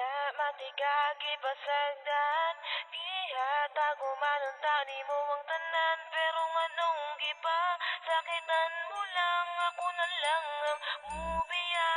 Wala matigagi pasagdan, gihatago man ang tani mo ang tanan. Pero nganong gipa, sakitan mo lang, ako na lang ang mubiya.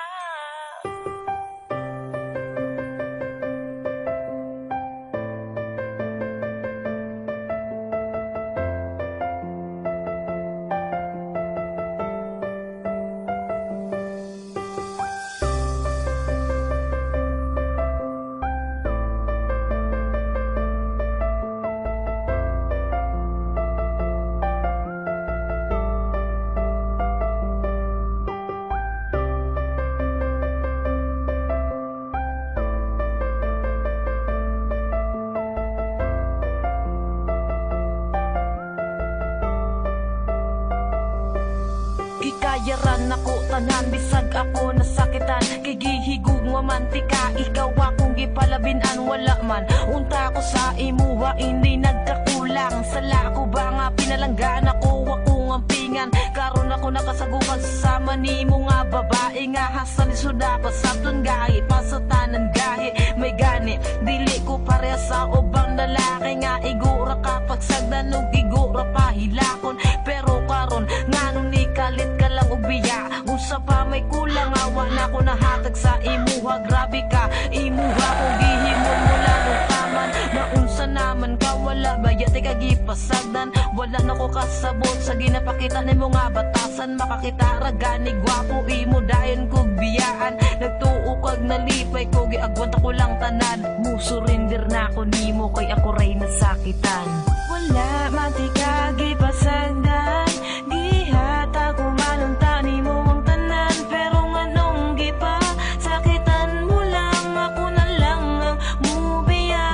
Gikayaran ako tanan, bisag ako nasakitan. Kigihigug nga mantika, ikaw akong gipalabinan. Wala man, unta ko sa imuha, hindi nagkakulang. Sala ko ba nga pinalanggan ako ang pingan. Karon ako nakasagukan sasama ni mo nga babae. Nga hasan isuda pa sa gahi, pasatanan gahi. May gani, dili ko pareha sa ubang lalaki. Nga igura ka pagsagdan ug igura pa hilakon. Pero karon nganong ni kalit ka lang ubiya. Unsa pa may kulang, awa na ko nahatag sa imuha. Grabe ka, imuha ko gihimon mo lalong taman. Naunsa naman ka, wala bayat ka gipasagdan. Wala na ko kasabot sa ginapakita ni mo nga batasan. Makakita ragani gwapo, imo dayon kog biyaan. Nagtuo kag nalipay ko, giagwanta ko lang tanan. Musurrender na ako nimo, kay ako ray nasakitan. Wala matigagi pasagdan, gihata ko man ang tani mo ang tanan. Pero nganong gipa, sakitan mo lang, ako na lang ang mubiya.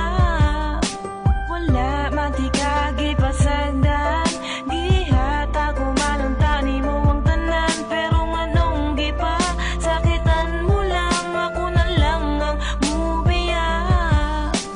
Wala matigagi pasagdan, gihata ko man ang tani mo ang tanan. Pero nganong gipa, sakitan mo lang, ako na lang ang mubiya.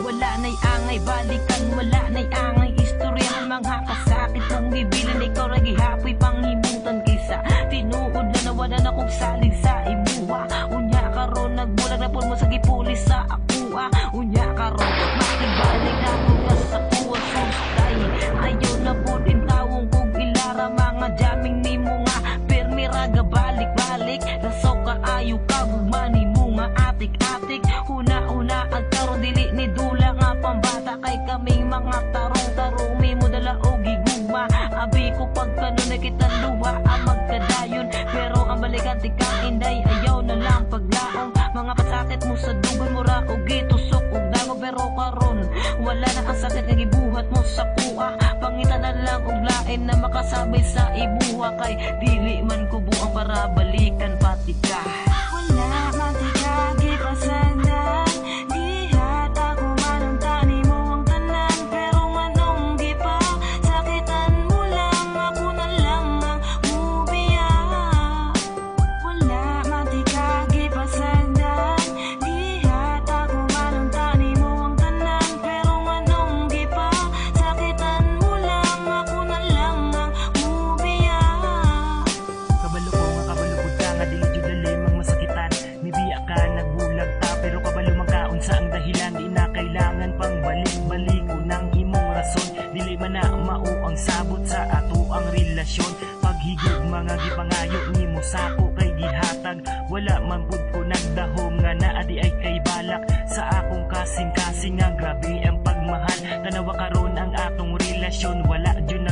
Wala na'y angay balikan, wala na'y angay istoryahan. Mga kasakit mong bibilan, ikaw ra gihapoy panghimutan. Kisa tinuod na nawala na kong salig sa imuha. Unya karon nagbulag na pun mo sa gipulis sa akua. Unya karon makibalik na ko na sa kuwa sustay. Ayaw na po din tawong kong ilara. Mga jamming ni mo nga permi raga balik-balik. Lasaw ka ayaw ka bugmani mo nga atik-atik. Una-una ang karon dili ni dula nga pambata. Kay kaming mga tarong-tarong mi mo dala o gigugma. Abi ko pagkano na kita luha ang magkadayon. Pero ang balikan ti kang inday, ayaw na lang paglaong. Mga pasakit mo sa dugon mo ra o gitusok og dango. Pero karon wala na ang sakit nga gibuhat mo sa kuha. Pangita na lang og lain na makasabay sa ibuha. Kay dili man ko buang para balikan pati ka. Wala matigagi pasagdan, gihata ko man ang tani mo ang tanan. Pero nganong gipa, sakitan mo lang, ako na lang ang mubiya. Wala matigagi pasagdan, gihata ko man ang tani mo ang tanan. Pero nganong gipa, sakitan mo lang, ako na lang ang mubiya. Kabalo ko nga kabalugod ka nga dili jud limang masakitan. Nibiya ka nagbulag ta pero kabalo man kaon sa ang dahilan. Di na kailangan pang balik-balik unang imong rason. Dili man na mao ang sabot sa ato ang relasyon. Paghigog mga gipangayo nimo sako kay gihatag. Wala man pud ko nagdahom nga naa di ay kay balak. Sa akong kasing-kasing nga grabe ang pagmahal. Tanawa karon ang atong relasyon, wala jud